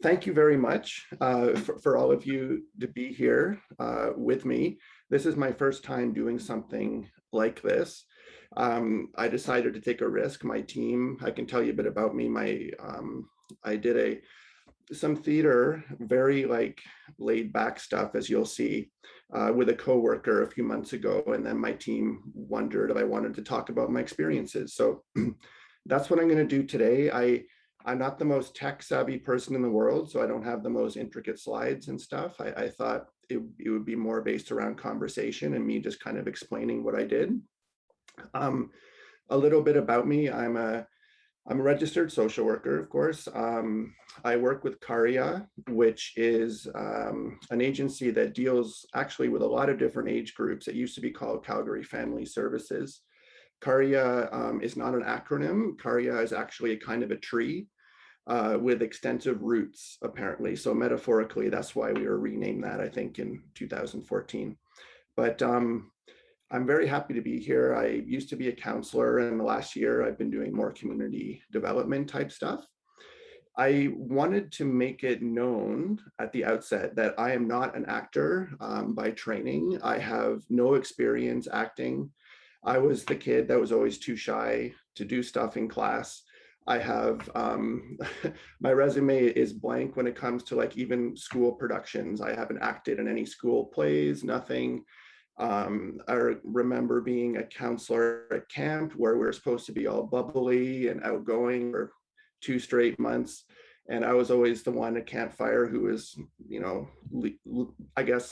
Thank you very much for all of you to be here with me. This is my first time doing something like this. I decided to take a risk. My team, I can tell you a bit about me. I did some theater, very like laid back stuff, as you'll see, with a coworker a few months ago. And then my team wondered if I wanted to talk about my experiences. So that's what I'm going to do today. I'm not the most tech savvy person in the world, so I don't have the most intricate slides and stuff. I thought it would be more based around conversation and me just kind of explaining what I did. A little bit about me. I'm a registered social worker, of course. I work with Carya, which is an agency that deals actually with a lot of different age groups. It used to be called Calgary Family Services. Carya is not an acronym. Carya is actually a kind of a tree with extensive roots, apparently. So metaphorically, that's why we were renamed that, I think, in 2014. But I'm very happy to be here. I used to be a counselor, and the last year I've been doing more community development type stuff. I wanted to make it known at the outset that I am not an actor by training. I have no experience acting. I was the kid that was always too shy to do stuff in class. I have, my resume is blank when it comes to like even school productions. I haven't acted in any school plays, nothing. I remember being a counselor at camp where we were supposed to be all bubbly and outgoing for 2 straight months. And I was always the one at campfire who was, I guess,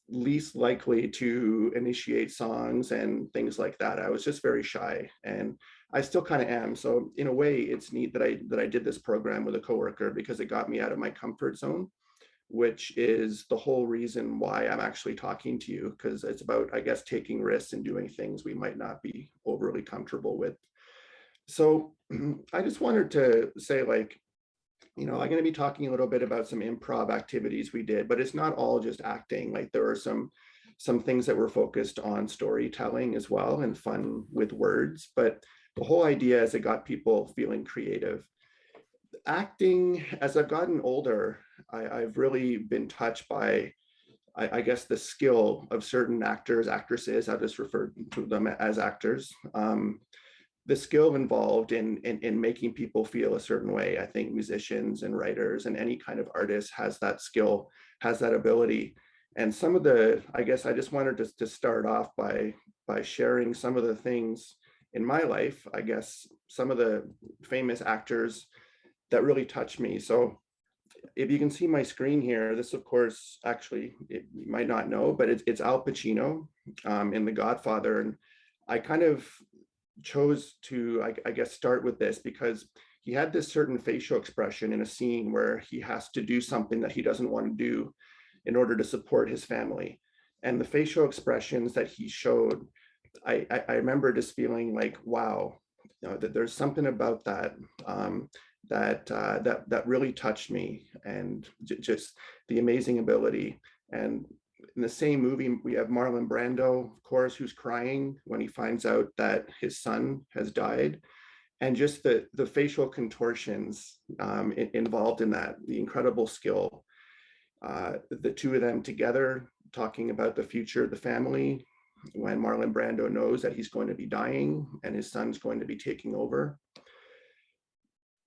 least likely to initiate songs and things like that. I was just very shy, and I still kind of am. So in a way, it's neat that I did this program with a coworker because it got me out of my comfort zone, which is the whole reason why I'm actually talking to you, because it's about, I guess, taking risks and doing things we might not be overly comfortable with. So I just wanted to say, like, I'm going to be talking a little bit about some improv activities we did, but it's not all just acting. Like there are some things that were focused on storytelling as well and fun with words. But the whole idea is it got people feeling creative. Acting, as I've gotten older, I've really been touched by, I guess, the skill of certain actors, actresses. I'll just refer to them as actors. The skill involved in making people feel a certain way. I think musicians and writers and any kind of artist has that skill, has that ability. And some of the, I guess I just wanted to start off by sharing some of the things in my life, I guess, some of the famous actors that really touched me. So if you can see my screen here, this, of course, actually, you might not know, but it's Al Pacino in The Godfather. And I kind of chose to, I guess, start with this because he had this certain facial expression in a scene where he has to do something that he doesn't want to do in order to support his family. And the facial expressions that he showed, I remember just feeling like, wow, that there's something about that that really touched me, and just the amazing ability. And in the same movie, we have Marlon Brando, of course, who's crying when he finds out that his son has died. And just the facial contortions involved in that, the incredible skill. The two of them together talking about the future of the family when Marlon Brando knows that he's going to be dying and his son's going to be taking over.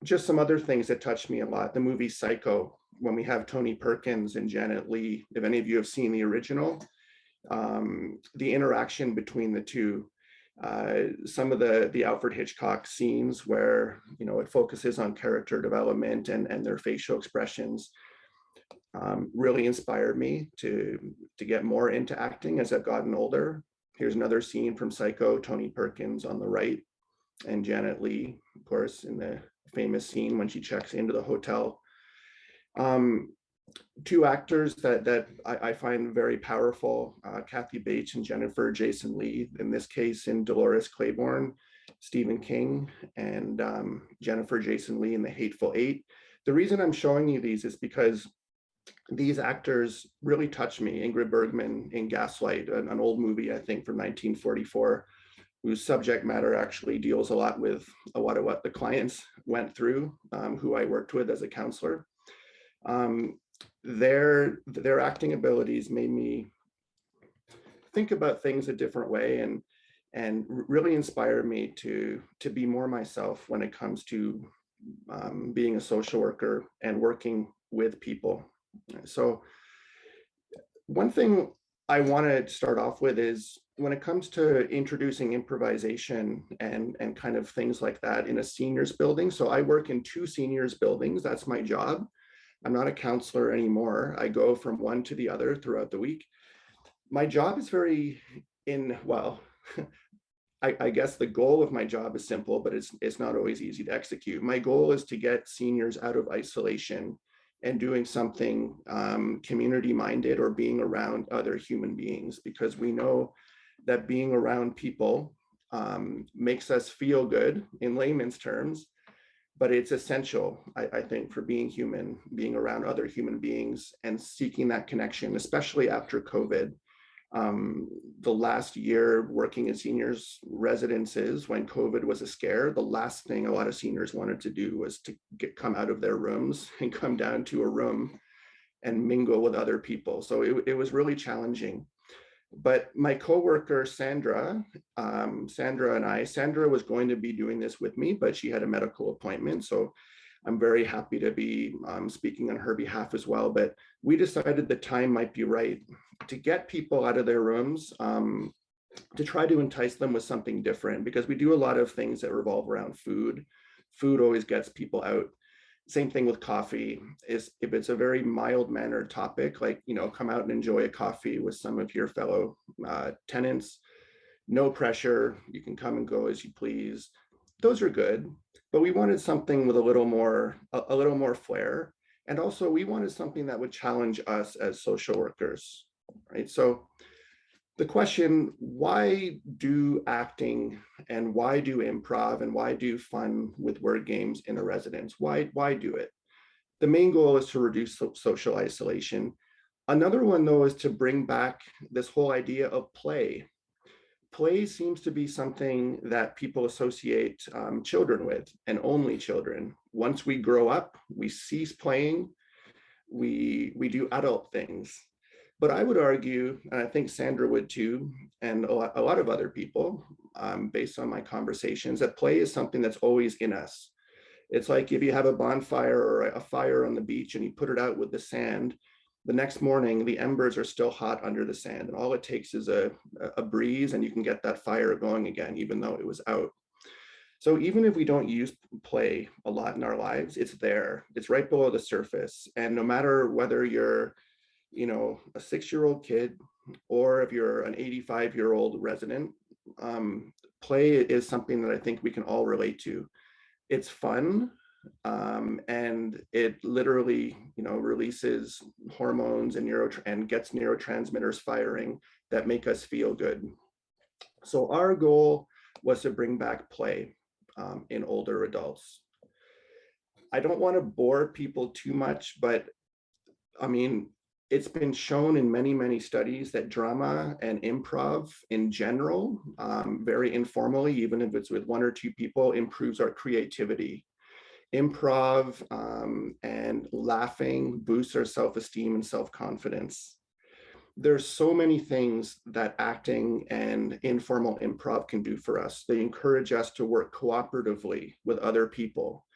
Just some other things that touched me a lot. The movie Psycho, when we have Tony Perkins and Janet Leigh, if any of you have seen the original, the interaction between the two, some of the Alfred Hitchcock scenes where, it focuses on character development and their facial expressions, really inspired me to get more into acting as I've gotten older. Here's another scene from Psycho, Tony Perkins on the right, and Janet Leigh, of course, in the famous scene when she checks into the hotel. Two actors that I find very powerful, Kathy Bates and Jennifer Jason Leigh, in this case in Dolores Claiborne, Stephen King, and Jennifer Jason Leigh in The Hateful Eight. The reason I'm showing you these is because these actors really touched me. Ingrid Bergman in Gaslight, an old movie, I think, from 1944, whose subject matter actually deals a lot with a lot of what the clients went through, who I worked with as a counselor. Um, their acting abilities made me think about things a different way, and really inspired me to be more myself when it comes to being a social worker and working with people. So one thing I want to start off with is when it comes to introducing improvisation and kind of things like that in a seniors building. So I work in two seniors buildings. That's my job. I'm not a counselor anymore. I go from one to the other throughout the week. My job is very well, I guess the goal of my job is simple, but it's not always easy to execute. My goal is to get seniors out of isolation and doing something community minded or being around other human beings, because we know that being around people makes us feel good in layman's terms, but it's essential, I think, for being human, being around other human beings and seeking that connection, especially after COVID. The last year working in seniors residences when COVID was a scare, the last thing a lot of seniors wanted to do was to come out of their rooms and come down to a room and mingle with other people. So it was really challenging. But my coworker Sandra was going to be doing this with me, but she had a medical appointment. So I'm very happy to be speaking on her behalf as well. But we decided the time might be right to get people out of their rooms, to try to entice them with something different, because we do a lot of things that revolve around food. Food always gets people out. Same thing with coffee. Is if it's a very mild mannered topic, like, come out and enjoy a coffee with some of your fellow tenants, no pressure, you can come and go as you please. Those are good, but we wanted something with a little more flair. And also we wanted something that would challenge us as social workers, right? So the question, why do acting and why do improv and why do fun with word games in a residence? Why do it? The main goal is to reduce social isolation. Another one, though, is to bring back this whole idea of play. Play seems to be something that people associate children with, and only children. Once we grow up, we cease playing, we do adult things. But I would argue, and I think Sandra would too, and a lot of other people, based on my conversations, that play is something that's always in us. It's like if you have a bonfire or a fire on the beach and you put it out with the sand, the next morning the embers are still hot under the sand, and all it takes is a breeze and you can get that fire going again, even though it was out. So even if we don't use play a lot in our lives, it's there, it's right below the surface. And no matter whether you're, a 6-year-old kid or if you're an 85-year-old resident, play is something that I think we can all relate to. It's fun, and it literally, releases hormones and gets neurotransmitters firing that make us feel good. So our goal was to bring back play in older adults. I don't want to bore people too much, but I mean, it's been shown in many, many studies that drama and improv in general, very informally, even if it's with one or two people, improves our creativity. Improv and laughing boosts our self-esteem and self-confidence. There's so many things that acting and informal improv can do for us. They encourage us to work cooperatively with other people.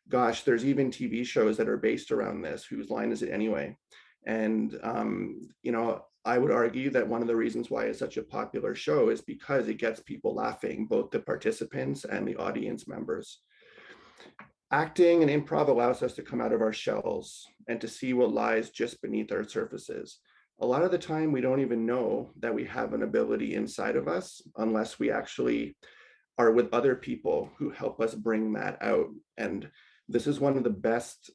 Gosh, there's even TV shows that are based around this. Whose line is it anyway? And I would argue that one of the reasons why it's such a popular show is because it gets people laughing, both the participants and the audience members. Acting and improv allows us to come out of our shells and to see what lies just beneath our surfaces. A lot of the time, we don't even know that we have an ability inside of us unless we actually are with other people who help us bring that out. And this is one of the best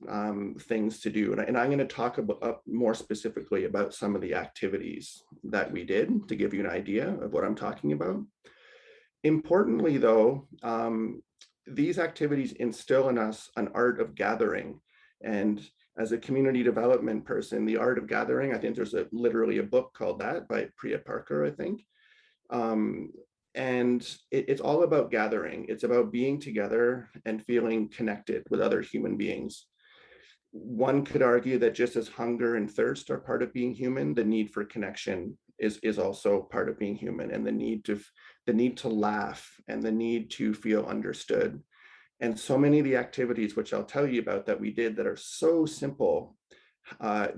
things to do. And I'm going to talk about more specifically about some of the activities that we did to give you an idea of what I'm talking about. Importantly, though, these activities instill in us an art of gathering. And as a community development person, the art of gathering, I think there's literally a book called that by Priya Parker, I think. And it's all about gathering. It's about being together and feeling connected with other human beings. One could argue that just as hunger and thirst are part of being human, the need for connection is also part of being human, and the need to laugh and the need to feel understood. And so many of the activities, which I'll tell you about, that we did that are so simple,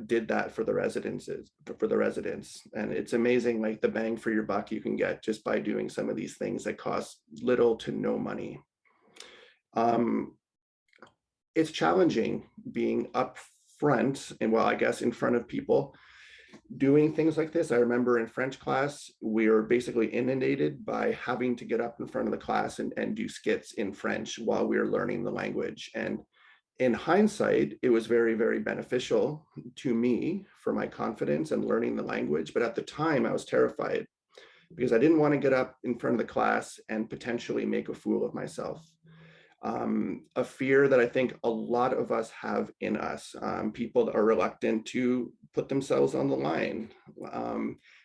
did that for the residents. And it's amazing, like the bang for your buck you can get just by doing some of these things that cost little to no money. It's challenging being up front and, well, I guess in front of people doing things like this. I remember in French class, we were basically inundated by having to get up in front of the class and do skits in French while we were learning the language. And in hindsight, it was very, very beneficial to me for my confidence and learning the language. But at the time, I was terrified because I didn't want to get up in front of the class and potentially make a fool of myself. A fear that I think a lot of us have in us. People that are reluctant to put themselves on the line,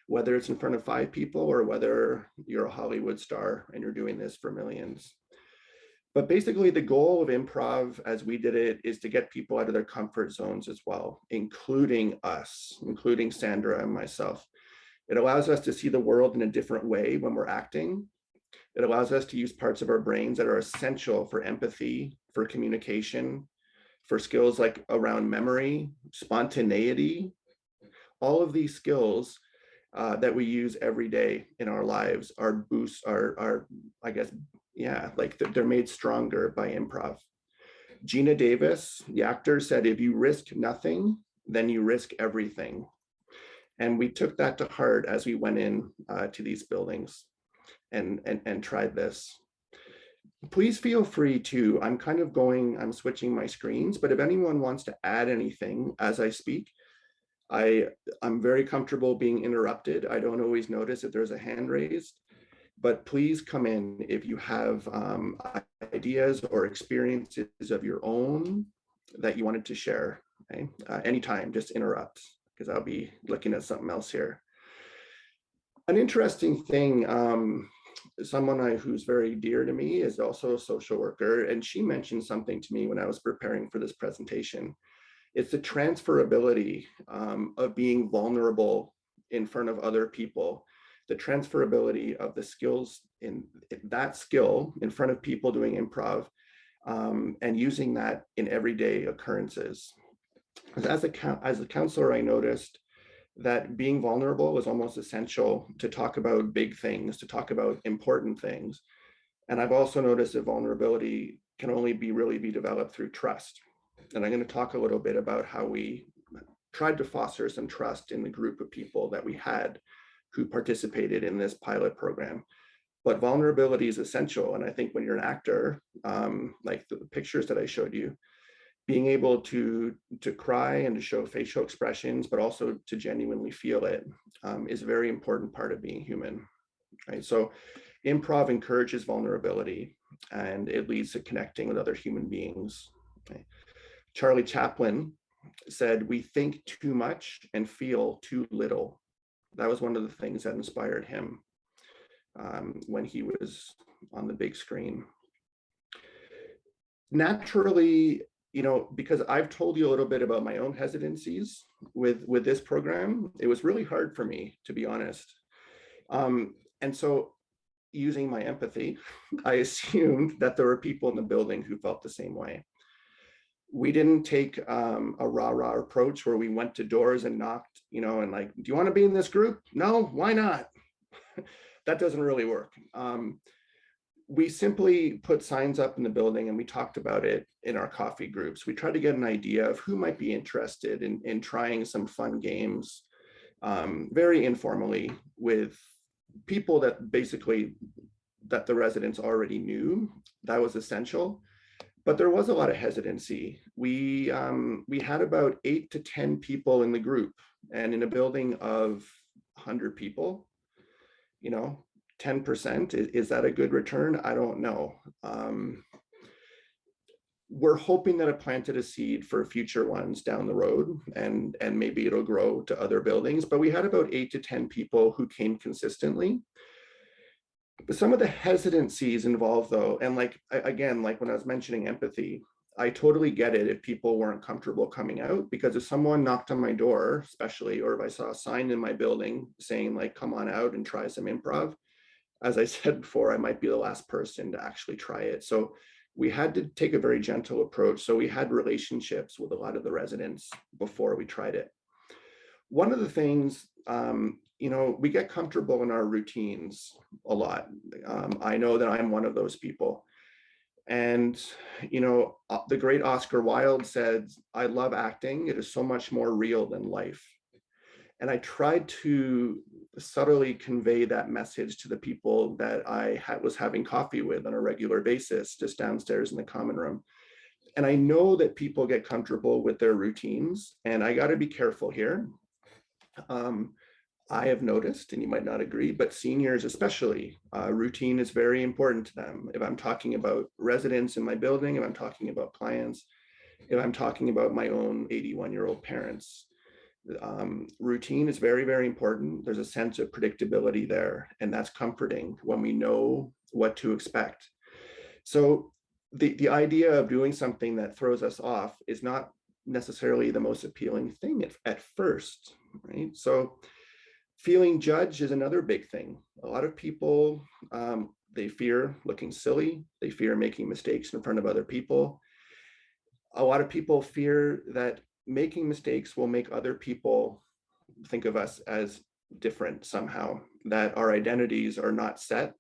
whether it's in front of 5 people or whether you're a Hollywood star and you're doing this for millions. But basically the goal of improv as we did it is to get people out of their comfort zones as well, including us, including Sandra and myself. It allows us to see the world in a different way when we're acting. It allows us to use parts of our brains that are essential for empathy, for communication, for skills like around memory, spontaneity. All of these skills that we use every day in our lives are boosts, are I guess, yeah, like they're made stronger by improv. Gina Davis, the actor, said, if you risk nothing, then you risk everything. And we took that to heart as we went in to these buildings and tried this. Please feel free to, I'm switching my screens, but if anyone wants to add anything as I speak, I'm very comfortable being interrupted. I don't always notice if there's a hand raised, but please come in if you have ideas or experiences of your own that you wanted to share. Okay? Anytime, just interrupt, because I'll be looking at something else here. An interesting thing, someone who's very dear to me is also a social worker, and she mentioned something to me when I was preparing for this presentation. It's the transferability of being vulnerable in front of other people, the transferability of the skills in that skill in front of people doing improv, and using that in everyday occurrences. As a counselor, I noticed that being vulnerable was almost essential to talk about big things, to talk about important things. And I've also noticed that vulnerability can only really be developed through trust. And I'm going to talk a little bit about how we tried to foster some trust in the group of people that we had who participated in this pilot program. But vulnerability is essential. And I think when you're an actor, like the pictures that I showed you, being able to cry and to show facial expressions, but also to genuinely feel it, is a very important part of being human. Right? So improv encourages vulnerability and it leads to connecting with other human beings. Okay? Charlie Chaplin said, we think too much and feel too little. That was one of the things that inspired him when he was on the big screen. Naturally, because I've told you a little bit about my own hesitancies with this program, it was really hard for me, to be honest. And so using my empathy, I assumed that there were people in the building who felt the same way. We didn't take a rah-rah approach where we went to doors and knocked, and like, do you want to be in this group? No, why not? That doesn't really work. We simply put signs up in the building and we talked about it in our coffee groups. We tried to get an idea of who might be interested in trying some fun games, very informally, with people that the residents already knew. That was essential, but there was a lot of hesitancy. We had about 8 to 10 people in the group, and in a building of 100 people, 10%, is that a good return? I don't know. We're hoping that it planted a seed for future ones down the road, and maybe it'll grow to other buildings, but we had about 8 to 10 people who came consistently. But some of the hesitancies involved, though, and again, like when I was mentioning empathy, I totally get it if people weren't comfortable coming out, because if someone knocked on my door, especially, or if I saw a sign in my building saying like, come on out and try some improv, as I said before, I might be the last person to actually try it. So we had to take a very gentle approach. So we had relationships with a lot of the residents before we tried it. One of the things, we get comfortable in our routines a lot. I know that I'm one of those people. And, the great Oscar Wilde said, I love acting. It is so much more real than life. And I tried to subtly convey that message to the people that I was having coffee with on a regular basis, just downstairs in the common room. And I know that people get comfortable with their routines, and I got to be careful here. I have noticed, and you might not agree, but seniors especially, routine is very important to them. If I'm talking about residents in my building, if I'm talking about clients, if I'm talking about my own 81-year-old parents, routine is very, very important. There's a sense of predictability there, and that's comforting when we know what to expect. So the idea of doing something that throws us off is not necessarily the most appealing thing at first, right? So feeling judged is another big thing. A lot of people, they fear looking silly. They fear making mistakes in front of other people. A lot of people fear that making mistakes will make other people think of us as different somehow, that our identities are not set,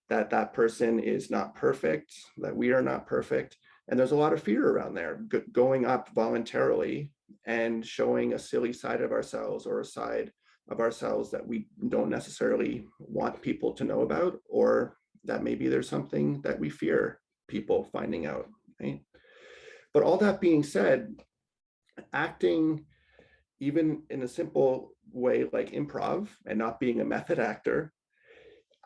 that that person is not perfect, that we are not perfect. And there's a lot of fear around there, going up voluntarily and showing a silly side of ourselves, or a side of ourselves that we don't necessarily want people to know about, or that maybe there's something that we fear people finding out, right? But all that being said, acting, even in a simple way like improv and not being a method actor,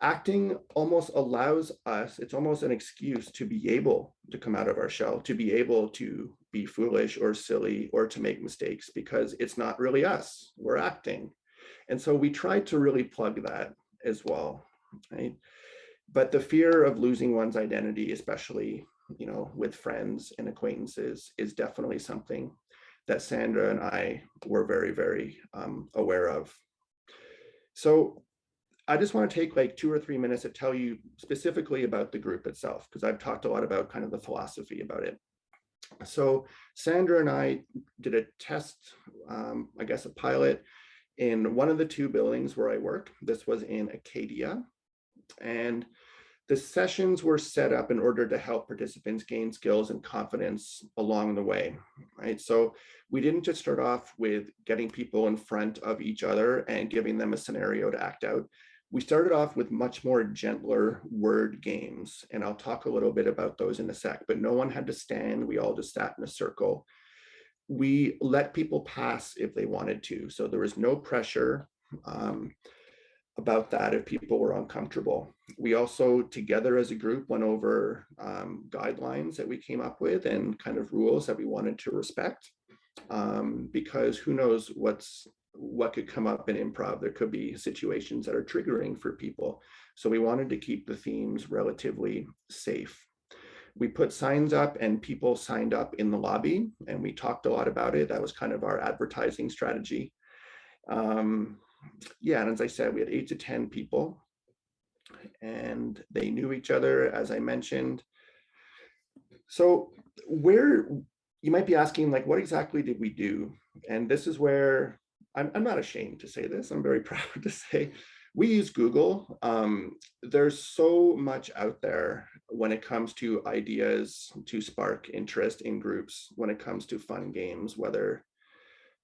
acting almost allows us, it's almost an excuse to be able to come out of our shell, to be able to be foolish or silly or to make mistakes, because it's not really us, we're acting. And so we try to really plug that as well, right? But the fear of losing one's identity, especially, with friends and acquaintances, is definitely something that Sandra and I were very, very aware of. So I just want to take like 2 or 3 minutes to tell you specifically about the group itself, because I've talked a lot about kind of the philosophy about it. So Sandra and I did a test, I guess a pilot, in one of the 2 buildings where I work. This was in Acadia. And the sessions were set up in order to help participants gain skills and confidence along the way, right? So we didn't just start off with getting people in front of each other and giving them a scenario to act out. We started off with much more gentler word games, and I'll talk a little bit about those in a sec, but no one had to stand. We all just sat in a circle. We let people pass if they wanted to. So there was no pressure about that if people were uncomfortable. We also, together as a group, went over guidelines that we came up with and kind of rules that we wanted to respect, because who knows what could come up in improv. There could be situations that are triggering for people. So we wanted to keep the themes relatively safe. We put signs up and people signed up in the lobby, and we talked a lot about it. That was kind of our advertising strategy. Yeah, and as I said, we had 8 to 10 people, and they knew each other, as I mentioned. So you might be asking, like, what exactly did we do? And this is where I'm not ashamed to say this. I'm very proud to say we use Google. There's so much out there when it comes to ideas to spark interest in groups, when it comes to fun games, whether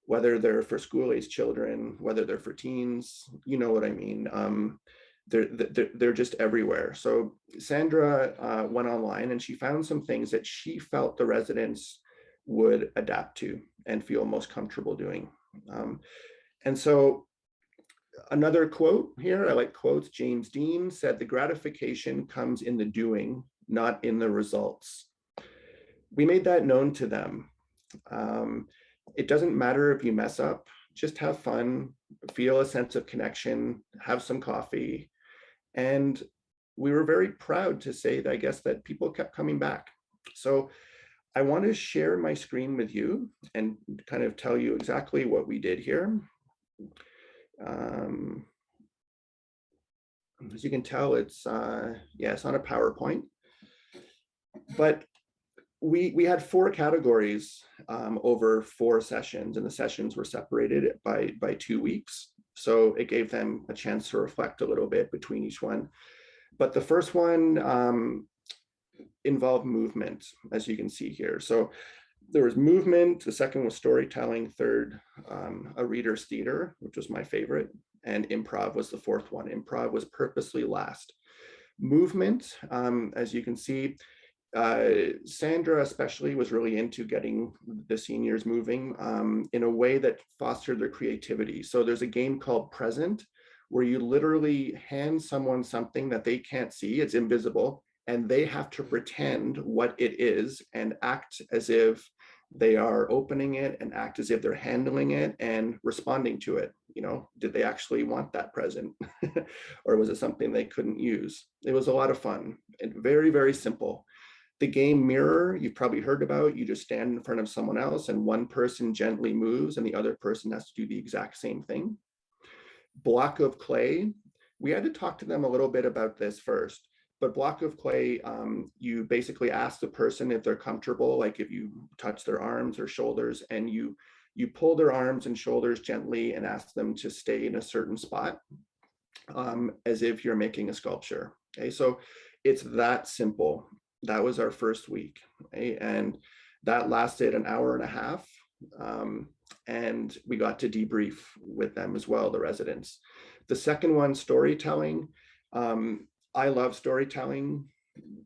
they're for school-age children, whether they're for teens, you know what I mean. They're just everywhere. So Sandra went online and she found some things that she felt the residents would adapt to and feel most comfortable doing. And so another quote here, I like quotes. James Dean said, "The gratification comes in the doing, not in the results." We made that known to them. It doesn't matter if you mess up, just have fun, feel a sense of connection, have some coffee. And we were very proud to say that, I guess, that people kept coming back. So I want to share my screen with you and kind of tell you exactly what we did here. As you can tell, it's yeah, it's on a PowerPoint, but we had 4 categories over 4 sessions, and the sessions were separated by 2 weeks. So it gave them a chance to reflect a little bit between each one. But the first one involved movement, as you can see here. So there was movement, the second was storytelling, third, a reader's theater, which was my favorite, and improv was the fourth one. Improv was purposely last. Movement, as you can see, Sandra especially was really into getting the seniors moving in a way that fostered their creativity. So there's a game called Present, where you literally hand someone something that they can't see, it's invisible, and they have to pretend what it is and act as if they are opening it and act as if they're handling it and responding to it. You know, did they actually want that present or was it something they couldn't use? It was a lot of fun and very, very simple. The game Mirror, you've probably heard about. You just stand in front of someone else and one person gently moves and the other person has to do the exact same thing. Block of Clay, we had to talk to them a little bit about this first, but Block of Clay, you basically ask the person if they're comfortable, like if you touch their arms or shoulders, and you pull their arms and shoulders gently and ask them to stay in a certain spot, as if you're making a sculpture. Okay, so it's that simple. That was our first week, okay? And that lasted an hour and a half. And we got to debrief with them as well, the residents. The second one, storytelling. I love storytelling.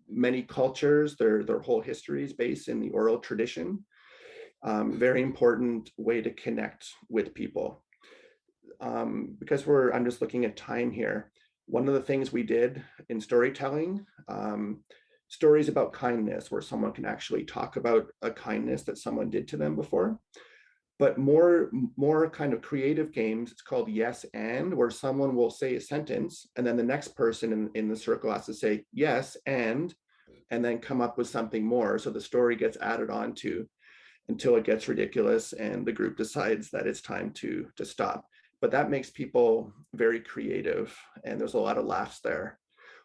Many cultures, their whole history is based in the oral tradition. Very important way to connect with people. Because I'm just looking at time here. One of the things we did in storytelling, stories about kindness, where someone can actually talk about a kindness that someone did to them before. But more kind of creative games, it's called Yes and, where someone will say a sentence and then the next person in the circle has to say yes and then come up with something more. So the story gets added on to until it gets ridiculous and the group decides that it's time to stop. But that makes people very creative and there's a lot of laughs there.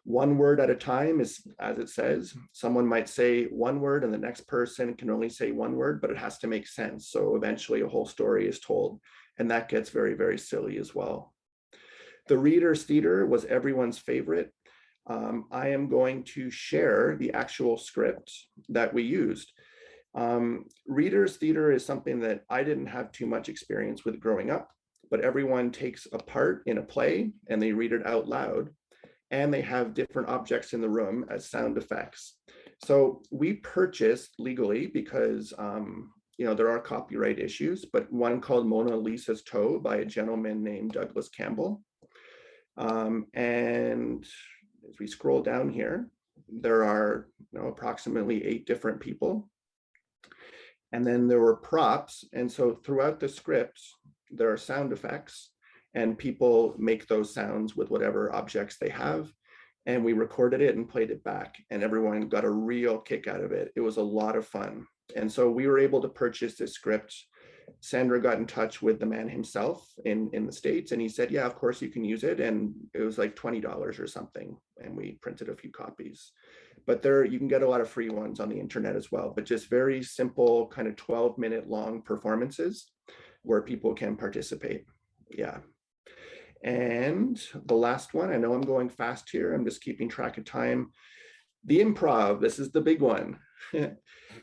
One word at a time is, as it says, someone might say one word and the next person can only say one word, but it has to make sense. So eventually a whole story is told, and that gets very, very silly as well. The reader's theater was everyone's favorite. I am going to share the actual script that we used. Reader's theater is something that I didn't have too much experience with growing up, but everyone takes a part in a play and they read it out loud. And they have different objects in the room as sound effects. So we purchased legally because there are copyright issues, but one called Mona Lisa's Toe by a gentleman named Douglas Campbell. And as we scroll down here, there are approximately 8 different people. And then there were props. And so throughout the script, there are sound effects. And people make those sounds with whatever objects they have. And we recorded it and played it back. And everyone got a real kick out of it. It was a lot of fun. And so we were able to purchase this script. Sandra got in touch with the man himself in the States. And he said, yeah, of course you can use it. And it was like $20 or something. And we printed a few copies. But you can get a lot of free ones on the internet as well. But just very simple kind of 12-minute long performances where people can participate. Yeah. And the last one, I know I'm going fast here, I'm just keeping track of time. The improv, this is the big one.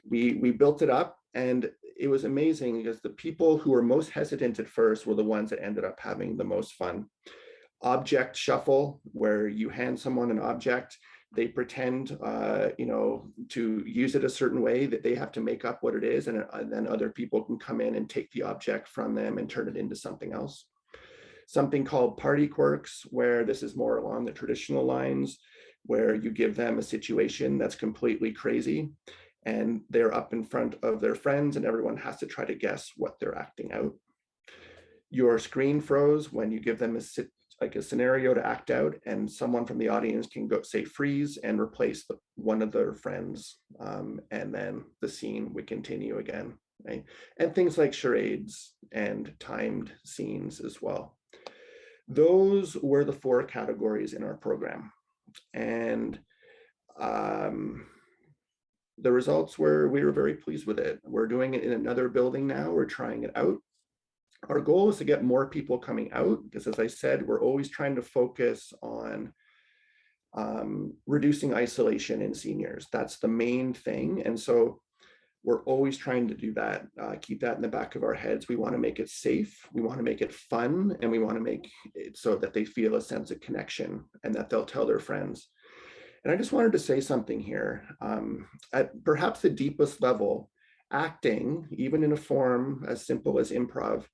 we built it up and it was amazing because the people who were most hesitant at first were the ones that ended up having the most fun. Object shuffle, where you hand someone an object, they pretend to use it a certain way, that they have to make up what it is, and then other people can come in and take the object from them and turn it into something else. Something called party quirks, where this is more along the traditional lines, where you give them a situation that's completely crazy and they're up in front of their friends and everyone has to try to guess what they're acting out. Your screen froze when you give them a like a scenario to act out, and someone from the audience can go say freeze and replace one of their friends, and then the scene would continue again, right? And things like charades and timed scenes as well. Those were the 4 categories in our program, and the results were, we were very pleased with it. We're doing it in another building now. We're trying it out. Our goal is to get more people coming out, because as I said, we're always trying to focus on reducing isolation in seniors. That's the main thing. And so we're always trying to do that, keep that in the back of our heads. We want to make it safe, we want to make it fun, and we want to make it so that they feel a sense of connection and that they'll tell their friends. And I just wanted to say something here. At perhaps the deepest level, acting, even in a form as simple as improv,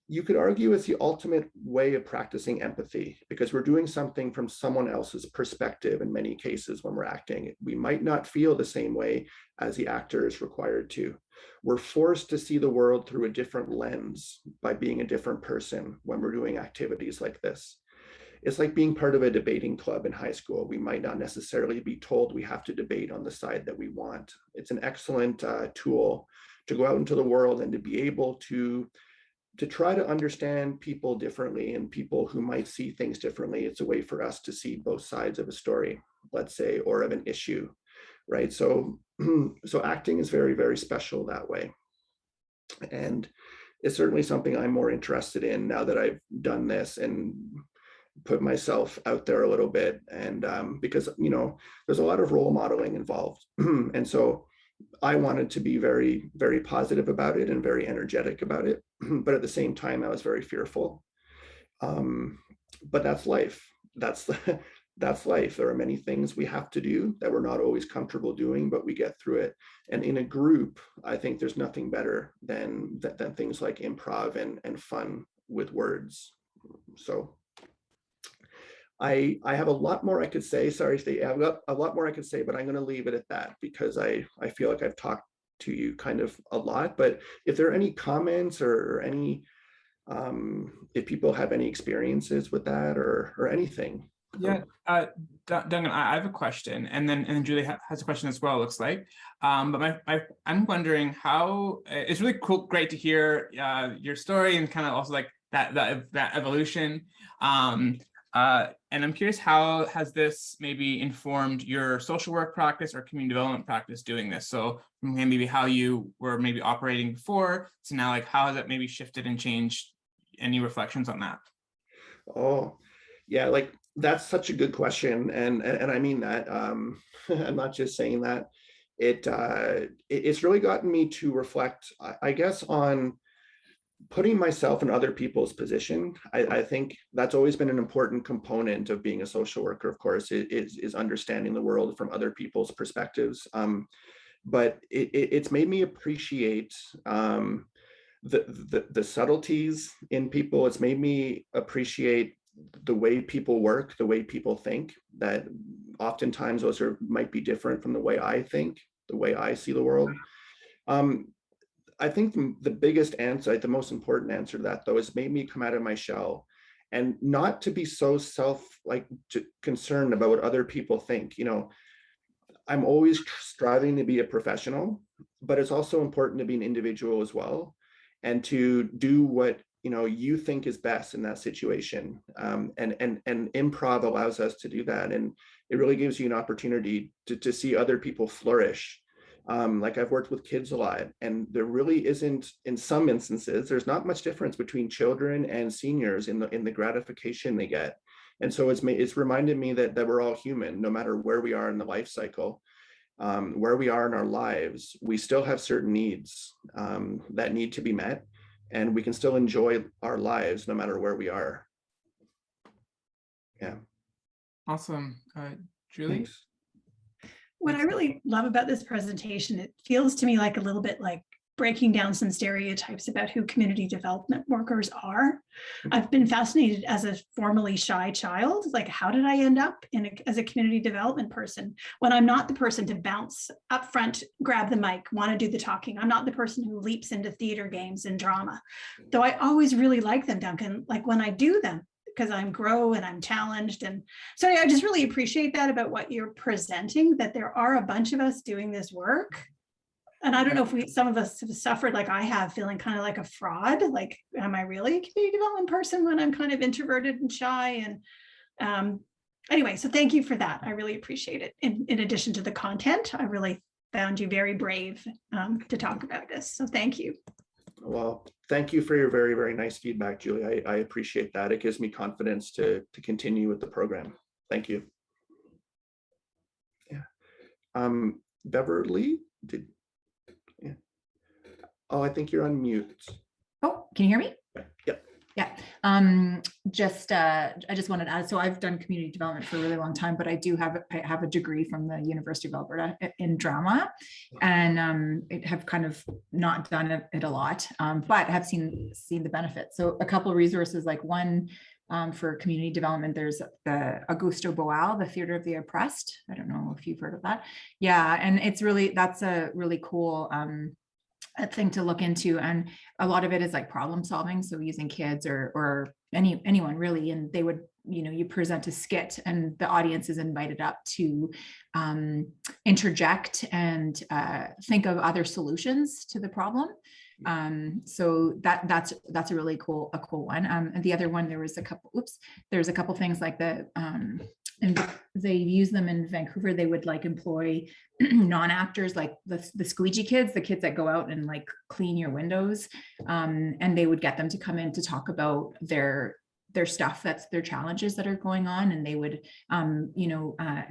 you could argue it's the ultimate way of practicing empathy, because we're doing something from someone else's perspective in many cases when we're acting. We might not feel the same way as the actor is required to. We're forced to see the world through a different lens by being a different person when we're doing activities like this. It's like being part of a debating club in high school. We might not necessarily be told we have to debate on the side that we want. It's an excellent tool to go out into the world and to be able to try to understand people differently and people who might see things differently. It's a way for us to see both sides of a story, let's say, or of an issue, right? So, so acting is very, very special that way. And it's certainly something I'm more interested in now that I've done this and put myself out there a little bit. And because, you know, there's a lot of role modeling involved. And so I wanted to be very, very positive about it and very energetic about it. But at the same time, I was very fearful. But that's life. That's life. There are many things we have to do that we're not always comfortable doing, but we get through it. And in a group, I think there's nothing better than things like improv and fun with words. So I have a lot more I could say. Sorry, Steve, I've got a lot more I could say, but I'm going to leave it at that because I feel like I've talked to you kind of a lot. But if there are any comments or any, if people have any experiences with that or anything. Yeah, Duncan, I have a question, and then Julie has a question as well, it looks like. But I'm wondering how it's really cool, great to hear your story and kind of also like that evolution. And I'm curious, how has this maybe informed your social work practice or community development practice doing this? So from maybe how you were maybe operating before to now, like how has that maybe shifted and changed? Any reflections on that? Oh, yeah, like that's such a good question. And I mean that. I'm not just saying that. It's really gotten me to reflect, I guess, on putting myself in other people's position. I think that's always been an important component of being a social worker, of course, is understanding the world from other people's perspectives. But it's made me appreciate the subtleties in people. It's made me appreciate the way people work, the way people think, that oftentimes those might be different from the way I think, the way I see the world. I think the biggest answer, the most important answer to that, though, is made me come out of my shell and not to be so concerned about what other people think. You know, I'm always striving to be a professional, but it's also important to be an individual as well, and to do what you think is best in that situation. And improv allows us to do that, and it really gives you an opportunity to see other people flourish. Like I've worked with kids a lot, and there really isn't, in some instances, there's not much difference between children and seniors in the gratification they get. And so it's reminded me that we're all human, no matter where we are in the life cycle, where we are in our lives. We still have certain needs that need to be met, and we can still enjoy our lives no matter where we are. Yeah. Awesome. Julie? Thanks. What I really love about this presentation, it feels to me like a little bit like breaking down some stereotypes about who community development workers are. I've been fascinated as a formerly shy child, like how did I end up as a community development person when I'm not the person to bounce up front, grab the mic, want to do the talking. I'm not the person who leaps into theater games and drama, though I always really like them, Duncan. Like when I do them, because I'm grow and I'm challenged. And so I just really appreciate that about what you're presenting, that there are a bunch of us doing this work. And I don't know if some of us have suffered like I have, feeling kind of like a fraud. Like, am I really a community development person when I'm kind of introverted and shy? And anyway, so thank you for that. I really appreciate it. In addition to the content, I really found you very brave to talk about this. So thank you. Well, thank you for your very, very nice feedback, Julie. I appreciate that. It gives me confidence to continue with the program. Thank you. Yeah. Beverly, yeah. Oh, I think you're on mute. Oh, can you hear me? Yep. Yeah. I just wanted to add, so I've done community development for a really long time, but I have a degree from the University of Alberta in drama, and have kind of not done it a lot, but have seen the benefits. So a couple of resources, like one for community development, there's the Augusto Boal, the Theater of the Oppressed. I don't know if you've heard of that. Yeah, and that's a really cool a thing to look into, and a lot of it is like problem solving, so using kids or anyone really, and they would, you present a skit and the audience is invited up to interject and think of other solutions to the problem. So that's a really cool one. And the other one, there's a couple things like and they use them in Vancouver. They would like employ non-actors, like the squeegee kids, the kids that go out and like clean your windows, and they would get them to come in to talk about their stuff, that's their challenges that are going on, and they would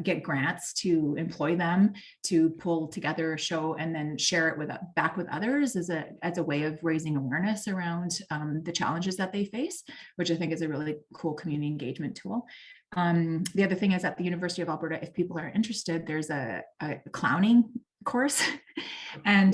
get grants to employ them to pull together a show and then share it back with others as a way of raising awareness around the challenges that they face, which I think is a really cool community engagement tool. The other thing is, at the University of Alberta, if people are interested, there's a clowning course, and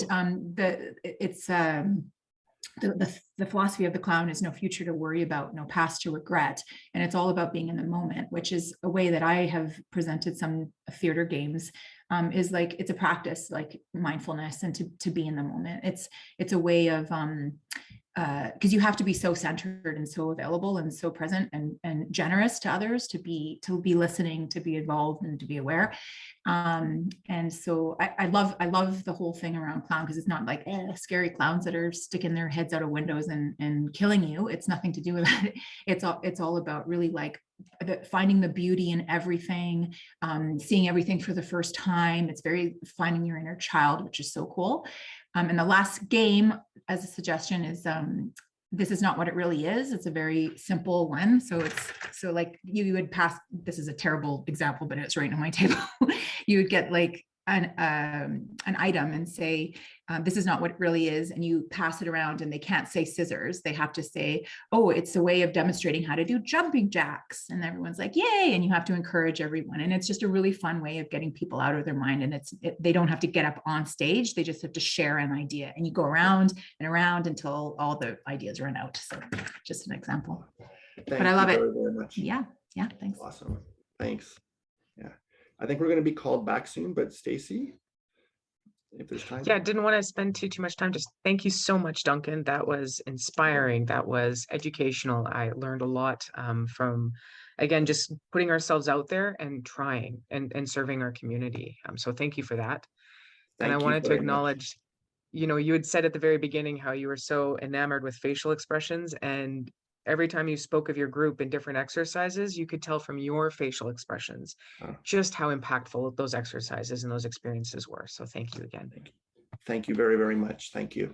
the philosophy of the clown is no future to worry about, no past to regret. And it's all about being in the moment, which is a way that I have presented some theater games, is like, it's a practice like mindfulness and to be in the moment. It's a way of, because you have to be so centered and so available and so present and generous to others, to be listening, to be involved and to be aware. And so I love the whole thing around clown, because it's not like scary clowns that are sticking their heads out of windows and killing you. It's nothing to do with that. It's all about really like finding the beauty in everything, seeing everything for the first time. It's very finding your inner child, which is so cool. And the last game, as a suggestion, is This Is Not What It Really Is. It's a very simple one. So like you would pass, this is a terrible example, but it's right on my table. You would get like an item and say, this is not what it really is. And you pass it around, and they can't say scissors. They have to say, oh, it's a way of demonstrating how to do jumping jacks. And everyone's like, yay. And you have to encourage everyone. And it's just a really fun way of getting people out of their mind. And they don't have to get up on stage. They just have to share an idea, and you go around and around until all the ideas run out. So just an example. But I love it. Very much. Yeah. Thanks. Awesome. Thanks. Yeah. I think we're going to be called back soon, but Stacy, if there's time. Yeah, didn't want to spend too much time. Just thank you so much, Duncan. That was inspiring. That was educational. I learned a lot from, again, just putting ourselves out there and trying and serving our community. So thank you for that. And I wanted to acknowledge, you had said at the very beginning how you were so enamored with facial expressions, and every time you spoke of your group in different exercises, you could tell from your facial expressions just how impactful those exercises and those experiences were. So thank you again. Thank you very, very much. Thank you.